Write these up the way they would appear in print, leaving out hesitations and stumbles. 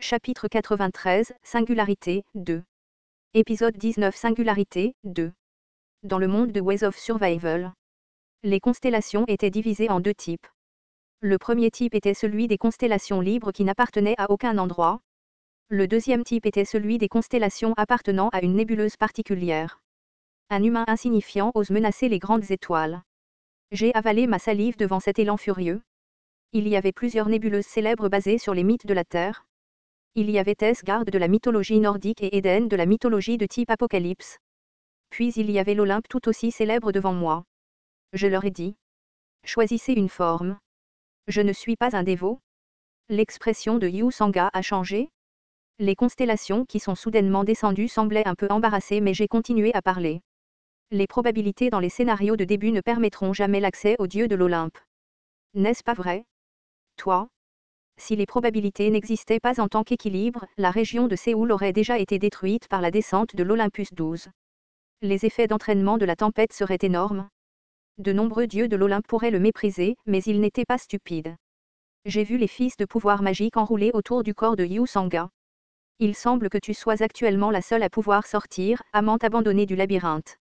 Chapitre 93, Singularité, 2. Épisode 19 Singularité, 2. Dans le monde de Ways of Survival, les constellations étaient divisées en deux types. Le premier type était celui des constellations libres qui n'appartenaient à aucun endroit. Le deuxième type était celui des constellations appartenant à une nébuleuse particulière. Un humain insignifiant ose menacer les grandes étoiles. J'ai avalé ma salive devant cet élan furieux. Il y avait plusieurs nébuleuses célèbres basées sur les mythes de la Terre. Il y avait Asgard de la mythologie nordique et Éden de la mythologie de type Apocalypse. Puis il y avait l'Olympe tout aussi célèbre devant moi. Je leur ai dit. Choisissez une forme. Je ne suis pas un dévot. L'expression de Yu Sangha a changé. Les constellations qui sont soudainement descendues semblaient un peu embarrassées, mais j'ai continué à parler. Les probabilités dans les scénarios de début ne permettront jamais l'accès aux dieux de l'Olympe. N'est-ce pas vrai? Toi? Si les probabilités n'existaient pas en tant qu'équilibre, la région de Séoul aurait déjà été détruite par la descente de l'Olympus 12. Les effets d'entraînement de la tempête seraient énormes. De nombreux dieux de l'Olympe pourraient le mépriser, mais il n'était pas stupide. J'ai vu les fils de pouvoir magique enroulés autour du corps de Yu Sangha. Il semble que tu sois actuellement la seule à pouvoir sortir, amante abandonnée du labyrinthe.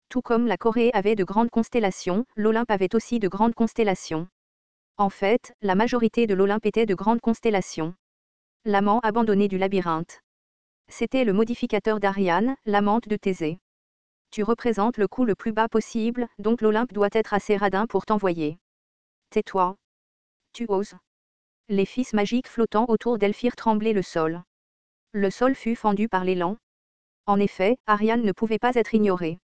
Tout comme la Corée avait de grandes constellations, l'Olympe avait aussi de grandes constellations. En fait, la majorité de l'Olympe était de grandes constellations. L'amant abandonné du labyrinthe. C'était le modificateur d'Ariane, l'amante de Thésée. Tu représentes le coup le plus bas possible, donc l'Olympe doit être assez radin pour t'envoyer. Tais-toi. Tu oses. Les fils magiques flottant autour d'elle firent trembler le sol. Le sol fut fendu par l'élan. En effet, Ariane ne pouvait pas être ignorée.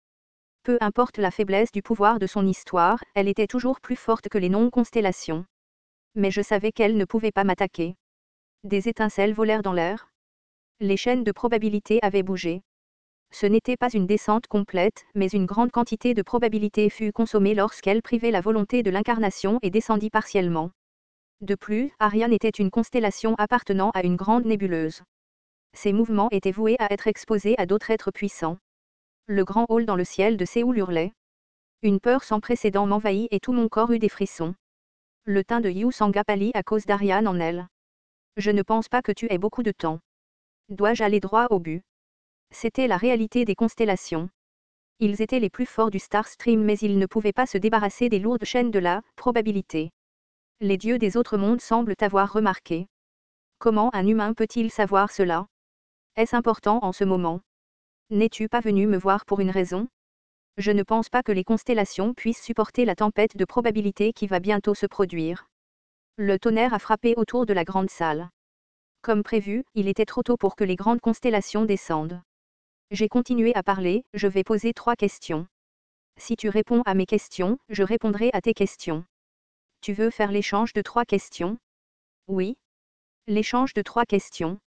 Peu importe la faiblesse du pouvoir de son histoire, elle était toujours plus forte que les non-constellations. Mais je savais qu'elle ne pouvait pas m'attaquer. Des étincelles volèrent dans l'air. Les chaînes de probabilité avaient bougé. Ce n'était pas une descente complète, mais une grande quantité de probabilité fut consommée lorsqu'elle privait la volonté de l'incarnation et descendit partiellement. De plus, Ariane était une constellation appartenant à une grande nébuleuse. Ses mouvements étaient voués à être exposés à d'autres êtres puissants. Le grand hall dans le ciel de Séoul hurlait. Une peur sans précédent m'envahit et tout mon corps eut des frissons. Le teint de Yu Sangha pâlit à cause d'Ariane en elle. Je ne pense pas que tu aies beaucoup de temps. Dois-je aller droit au but? C'était la réalité des constellations. Ils étaient les plus forts du Star Stream, mais ils ne pouvaient pas se débarrasser des lourdes chaînes de la probabilité. Les dieux des autres mondes semblent avoir remarqué. Comment un humain peut-il savoir cela? Est-ce important en ce moment? N'es-tu pas venu me voir pour une raison? Je ne pense pas que les constellations puissent supporter la tempête de probabilité qui va bientôt se produire. Le tonnerre a frappé autour de la grande salle. Comme prévu, il était trop tôt pour que les grandes constellations descendent. J'ai continué à parler, je vais poser 3 questions. Si tu réponds à mes questions, je répondrai à tes questions. Tu veux faire l'échange de 3 questions? Oui. L'échange de 3 questions.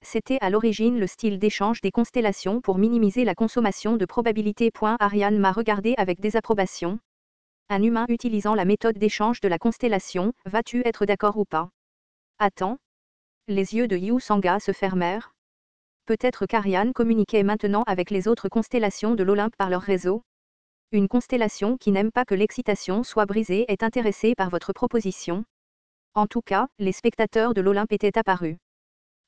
C'était à l'origine le style d'échange des constellations pour minimiser la consommation de probabilité. Ariane m'a regardé avec désapprobation. Un humain utilisant la méthode d'échange de la constellation, vas-tu être d'accord ou pas? Attends. Les yeux de Yu Sangha se fermèrent. Peut-être qu'Ariane communiquait maintenant avec les autres constellations de l'Olympe par leur réseau. Une constellation qui n'aime pas que l'excitation soit brisée est intéressée par votre proposition. En tout cas, les spectateurs de l'Olympe étaient apparus.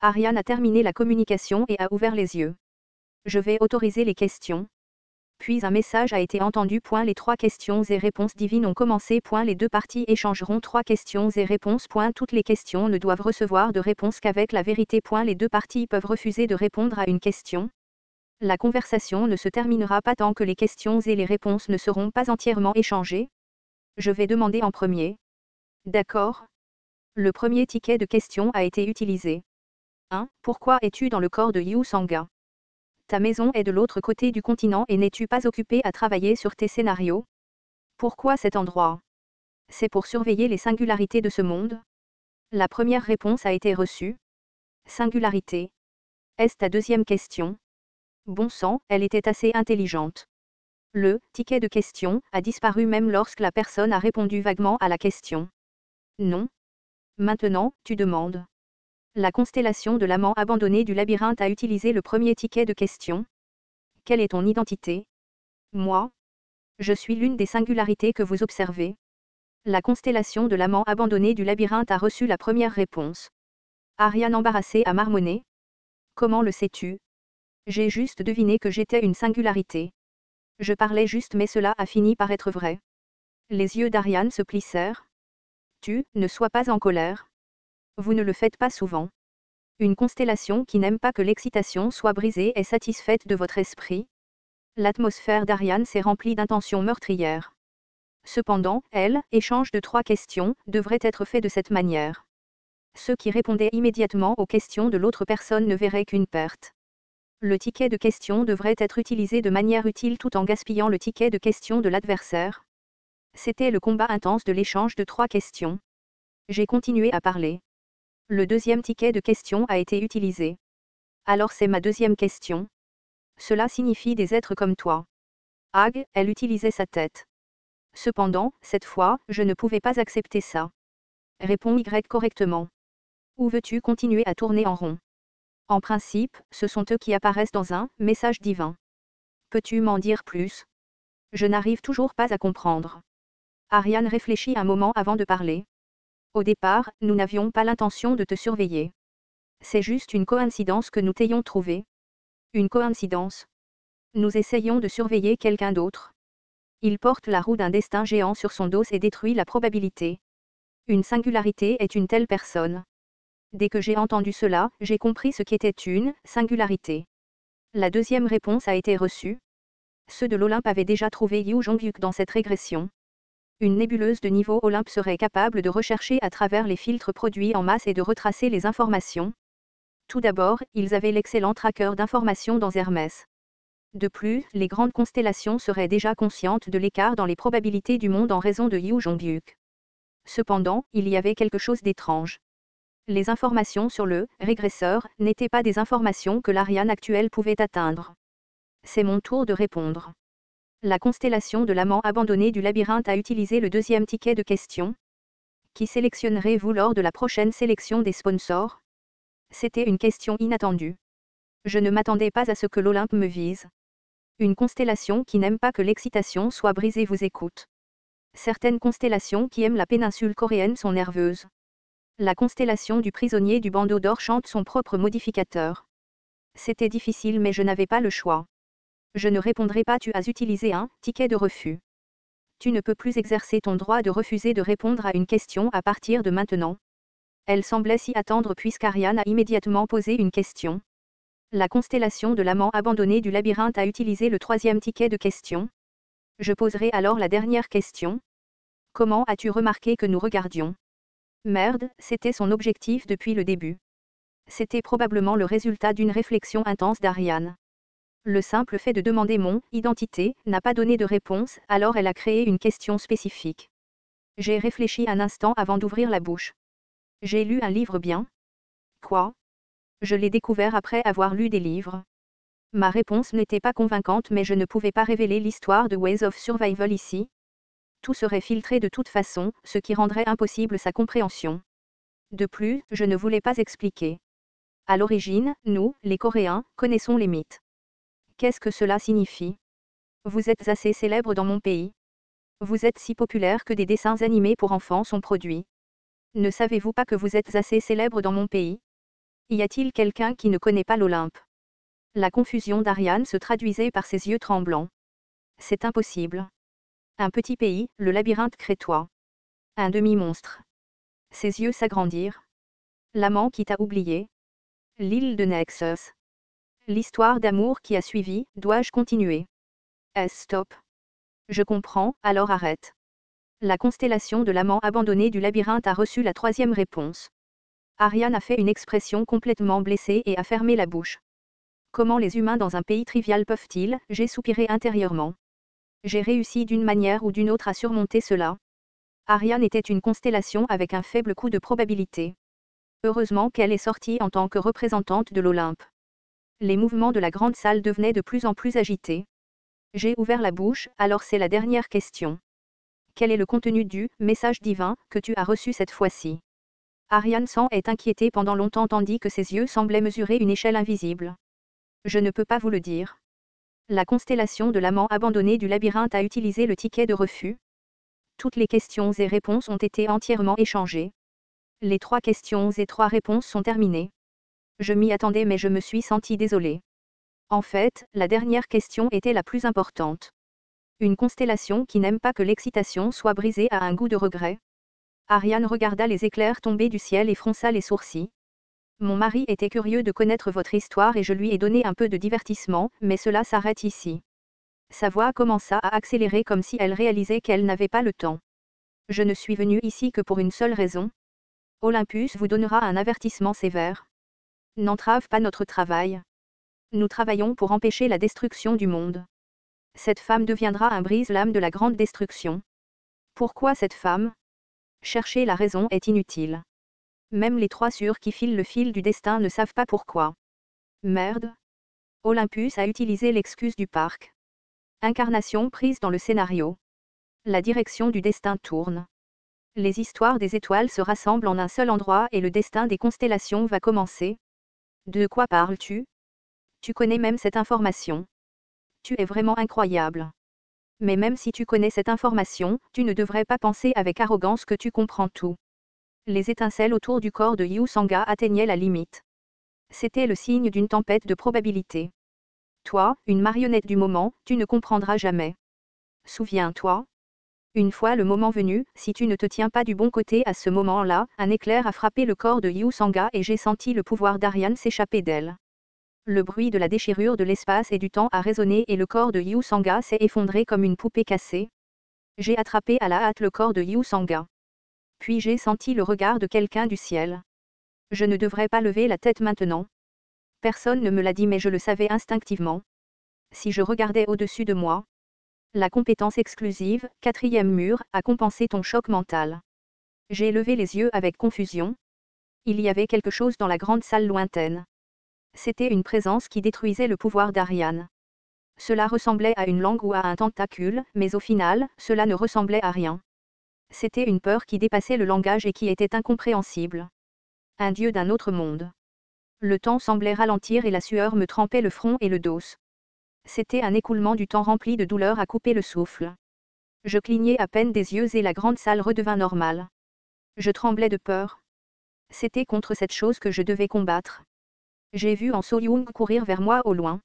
Ariane a terminé la communication et a ouvert les yeux. Je vais autoriser les questions. Puis un message a été entendu. Les 3 questions et réponses divines ont commencé. Les 2 parties échangeront 3 questions et réponses. Toutes les questions ne doivent recevoir de réponse qu'avec la vérité. Les 2 parties peuvent refuser de répondre à une question. La conversation ne se terminera pas tant que les questions et les réponses ne seront pas entièrement échangées. Je vais demander en premier. D'accord. Le premier ticket de questions a été utilisé. 1. Pourquoi es-tu dans le corps de Yu Sangha? Ta maison est de l'autre côté du continent et n'es-tu pas occupé à travailler sur tes scénarios? Pourquoi cet endroit? C'est pour surveiller les singularités de ce monde? La première réponse a été reçue. Singularité. Est-ce ta deuxième question? Bon sang, elle était assez intelligente. Le ticket de question a disparu même lorsque la personne a répondu vaguement à la question. Non. Maintenant, tu demandes. La constellation de l'amant abandonné du labyrinthe a utilisé le premier ticket de question. Quelle est ton identité? Moi. Je suis l'une des singularités que vous observez. La constellation de l'amant abandonné du labyrinthe a reçu la première réponse. Ariane embarrassée a marmonné. Comment le sais-tu? J'ai juste deviné que j'étais une singularité. Je parlais juste mais cela a fini par être vrai. Les yeux d'Ariane se plissèrent. Ne sois pas en colère. Vous ne le faites pas souvent. Une constellation qui n'aime pas que l'excitation soit brisée est satisfaite de votre esprit. L'atmosphère d'Ariane s'est remplie d'intentions meurtrières. Cependant, échange de 3 questions, devrait être fait de cette manière. Ceux qui répondaient immédiatement aux questions de l'autre personne ne verraient qu'une perte. Le ticket de question devrait être utilisé de manière utile tout en gaspillant le ticket de question de l'adversaire. C'était le combat intense de l'échange de 3 questions. J'ai continué à parler. Le deuxième ticket de question a été utilisé. Alors c'est ma deuxième question. Cela signifie des êtres comme toi. Ag, elle utilisait sa tête. Cependant, cette fois, je ne pouvais pas accepter ça. Réponds Y correctement. Ou veux-tu continuer à tourner en rond? En principe, ce sont eux qui apparaissent dans un message divin. Peux-tu m'en dire plus? Je n'arrive toujours pas à comprendre. Ariane réfléchit un moment avant de parler. Au départ, nous n'avions pas l'intention de te surveiller. C'est juste une coïncidence que nous t'ayons trouvée. Une coïncidence. Nous essayons de surveiller quelqu'un d'autre. Il porte la roue d'un destin géant sur son dos et détruit la probabilité. Une singularité est une telle personne. Dès que j'ai entendu cela, j'ai compris ce qu'était une singularité. La deuxième réponse a été reçue. Ceux de l'Olympe avaient déjà trouvé Yu Jongyuk dans cette régression. Une nébuleuse de niveau Olympe serait capable de rechercher à travers les filtres produits en masse et de retracer les informations. Tout d'abord, ils avaient l'excellent tracker d'informations dans Hermès. De plus, les grandes constellations seraient déjà conscientes de l'écart dans les probabilités du monde en raison de Yu Jongyuk. Cependant, il y avait quelque chose d'étrange. Les informations sur le régresseur n'étaient pas des informations que l'Ariane actuelle pouvait atteindre. C'est mon tour de répondre. La constellation de l'amant abandonné du labyrinthe a utilisé le deuxième ticket de question. Qui sélectionnerez-vous lors de la prochaine sélection des sponsors? C'était une question inattendue. Je ne m'attendais pas à ce que l'Olympe me vise. Une constellation qui n'aime pas que l'excitation soit brisée vous écoute. Certaines constellations qui aiment la péninsule coréenne sont nerveuses. La constellation du prisonnier du bandeau d'or chante son propre modificateur. C'était difficile mais je n'avais pas le choix. Je ne répondrai pas. Tu as utilisé un ticket de refus. Tu ne peux plus exercer ton droit de refuser de répondre à une question à partir de maintenant. Elle semblait s'y attendre puisqu'Ariane a immédiatement posé une question. La constellation de l'amant abandonné du labyrinthe a utilisé le troisième ticket de question. Je poserai alors la dernière question. Comment as-tu remarqué que nous regardions? Merde, c'était son objectif depuis le début. C'était probablement le résultat d'une réflexion intense d'Ariane. Le simple fait de demander mon identité n'a pas donné de réponse, alors elle a créé une question spécifique. J'ai réfléchi un instant avant d'ouvrir la bouche. J'ai lu un livre bien. Quoi? Je l'ai découvert après avoir lu des livres. Ma réponse n'était pas convaincante mais je ne pouvais pas révéler l'histoire de Ways of Survival ici. Tout serait filtré de toute façon, ce qui rendrait impossible sa compréhension. De plus, je ne voulais pas expliquer. À l'origine, nous, les Coréens, connaissons les mythes. Qu'est-ce que cela signifie? Vous êtes assez célèbre dans mon pays. Vous êtes si populaire que des dessins animés pour enfants sont produits. Ne savez-vous pas que vous êtes assez célèbre dans mon pays? Y a-t-il quelqu'un qui ne connaît pas l'Olympe? La confusion d'Ariane se traduisait par ses yeux tremblants. C'est impossible. Un petit pays, le labyrinthe crétois. Un demi-monstre. Ses yeux s'agrandirent. L'amant qui t'a oublié. L'île de Nexus. L'histoire d'amour qui a suivi, dois-je continuer? Stop. Je comprends, alors arrête. La constellation de l'amant abandonné du labyrinthe a reçu la troisième réponse. Ariane a fait une expression complètement blessée et a fermé la bouche. Comment les humains dans un pays trivial peuvent-ils? J'ai soupiré intérieurement. J'ai réussi d'une manière ou d'une autre à surmonter cela. Ariane était une constellation avec un faible coût de probabilité. Heureusement qu'elle est sortie en tant que représentante de l'Olympe. Les mouvements de la grande salle devenaient de plus en plus agités. J'ai ouvert la bouche, alors c'est la dernière question. Quel est le contenu du message divin que tu as reçu cette fois-ci? Ariane s'en est inquiétée pendant longtemps tandis que ses yeux semblaient mesurer une échelle invisible. Je ne peux pas vous le dire. La constellation de l'amant abandonné du labyrinthe a utilisé le ticket de refus. Toutes les questions et réponses ont été entièrement échangées. Les 3 questions et 3 réponses sont terminées. Je m'y attendais mais je me suis senti désolée. En fait, la dernière question était la plus importante. Une constellation qui n'aime pas que l'excitation soit brisée a un goût de regret. Ariane regarda les éclairs tomber du ciel et fronça les sourcils. Mon mari était curieux de connaître votre histoire et je lui ai donné un peu de divertissement, mais cela s'arrête ici. Sa voix commença à accélérer comme si elle réalisait qu'elle n'avait pas le temps. Je ne suis venue ici que pour une seule raison. Olympus vous donnera un avertissement sévère. N'entrave pas notre travail. Nous travaillons pour empêcher la destruction du monde. Cette femme deviendra un brise-lames de la grande destruction. Pourquoi cette femme? Chercher la raison est inutile. Même les 3 sûrs qui filent le fil du destin ne savent pas pourquoi. Merde. Olympus a utilisé l'excuse du parc. Incarnation prise dans le scénario. La direction du destin tourne. Les histoires des étoiles se rassemblent en un seul endroit et le destin des constellations va commencer. De quoi parles-tu? Tu connais même cette information. Tu es vraiment incroyable. Mais même si tu connais cette information, tu ne devrais pas penser avec arrogance que tu comprends tout. Les étincelles autour du corps de Yu Sanga atteignaient la limite. C'était le signe d'une tempête de probabilité. Toi, une marionnette du moment, tu ne comprendras jamais. Souviens-toi. Une fois le moment venu, si tu ne te tiens pas du bon côté à ce moment-là, un éclair a frappé le corps de Yu Sanga et j'ai senti le pouvoir d'Ariane s'échapper d'elle. Le bruit de la déchirure de l'espace et du temps a résonné et le corps de Yu Sanga s'est effondré comme une poupée cassée. J'ai attrapé à la hâte le corps de Yu Sanga. Puis j'ai senti le regard de quelqu'un du ciel. Je ne devrais pas lever la tête maintenant. Personne ne me l'a dit mais je le savais instinctivement. Si je regardais au-dessus de moi. La compétence exclusive, 4e mur, a compensé ton choc mental. J'ai levé les yeux avec confusion. Il y avait quelque chose dans la grande salle lointaine. C'était une présence qui détruisait le pouvoir d'Ariane. Cela ressemblait à une langue ou à un tentacule, mais au final, cela ne ressemblait à rien. C'était une peur qui dépassait le langage et qui était incompréhensible. Un dieu d'un autre monde. Le temps semblait ralentir et la sueur me trempait le front et le dos. C'était un écoulement du temps rempli de douleur à couper le souffle. Je clignais à peine des yeux et la grande salle redevint normale. Je tremblais de peur. C'était contre cette chose que je devais combattre. J'ai vu en So-young courir vers moi au loin.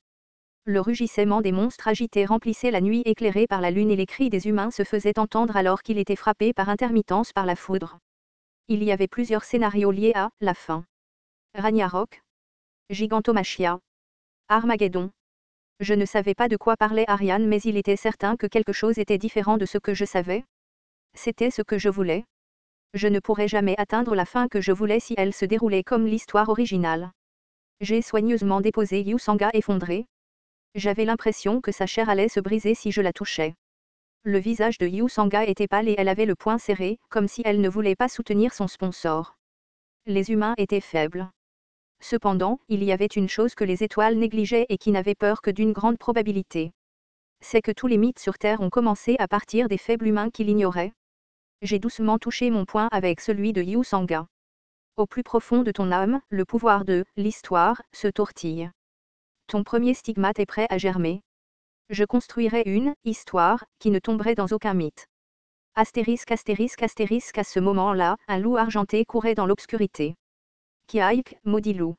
Le rugissement des monstres agités remplissait la nuit éclairée par la lune et les cris des humains se faisaient entendre alors qu'il était frappé par intermittence par la foudre. Il y avait plusieurs scénarios liés à la fin. Ragnarok. Gigantomachia. Armageddon. Je ne savais pas de quoi parlait Ariane mais il était certain que quelque chose était différent de ce que je savais. C'était ce que je voulais. Je ne pourrais jamais atteindre la fin que je voulais si elle se déroulait comme l'histoire originale. J'ai soigneusement déposé Yu Sanga effondré. J'avais l'impression que sa chair allait se briser si je la touchais. Le visage de Yu Sanga était pâle et elle avait le poing serré, comme si elle ne voulait pas soutenir son sponsor. Les humains étaient faibles. Cependant, il y avait une chose que les étoiles négligeaient et qui n'avaient peur que d'une grande probabilité. C'est que tous les mythes sur Terre ont commencé à partir des faibles humains qui l'ignoraient. J'ai doucement touché mon poing avec celui de Yu Sanga. Au plus profond de ton âme, le pouvoir de l'histoire se tortille. Ton premier stigmate est prêt à germer. Je construirai une histoire qui ne tomberait dans aucun mythe. Astérisque astérisque astérisque à ce moment-là, un loup argenté courait dans l'obscurité. Kiaik, maudit loup.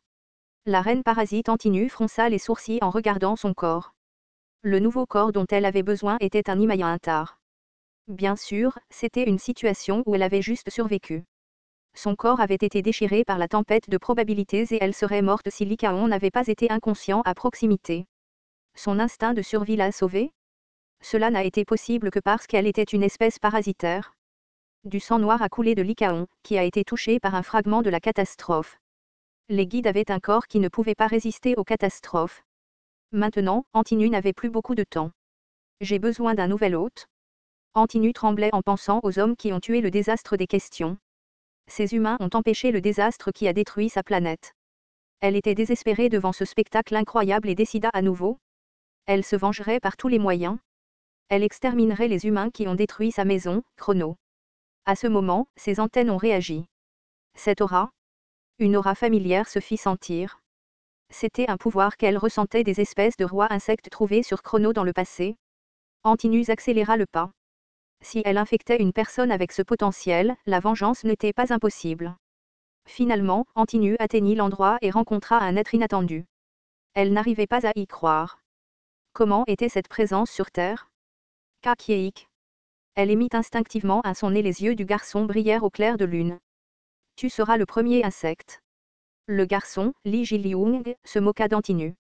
La reine parasite Antinu fronça les sourcils en regardant son corps. Le nouveau corps dont elle avait besoin était un Imayantar. Bien sûr, c'était une situation où elle avait juste survécu. Son corps avait été déchiré par la tempête de probabilités et elle serait morte si Lycaon n'avait pas été inconscient à proximité. Son instinct de survie l'a sauvée? Cela n'a été possible que parce qu'elle était une espèce parasitaire. Du sang noir a coulé de Lycaon, qui a été touché par un fragment de la catastrophe. Les guides avaient un corps qui ne pouvait pas résister aux catastrophes. Maintenant, Antinu n'avait plus beaucoup de temps. J'ai besoin d'un nouvel hôte. Antinu tremblait en pensant aux hommes qui ont tué le désastre des questions. Ces humains ont empêché le désastre qui a détruit sa planète. Elle était désespérée devant ce spectacle incroyable et décida à nouveau. Elle se vengerait par tous les moyens. Elle exterminerait les humains qui ont détruit sa maison, Chrono. À ce moment, ses antennes ont réagi. Cette aura, une aura familière se fit sentir. C'était un pouvoir qu'elle ressentait des espèces de rois insectes trouvés sur Chrono dans le passé. Antinus accéléra le pas. Si elle infectait une personne avec ce potentiel, la vengeance n'était pas impossible. Finalement, Antinu atteignit l'endroit et rencontra un être inattendu. Elle n'arrivait pas à y croire. Comment était cette présence sur Terre? Kakyeik. Elle émit instinctivement à son nez, les yeux du garçon brillèrent au clair de lune. Tu seras le premier insecte. Le garçon, Li Jiliung, se moqua d'Antinu.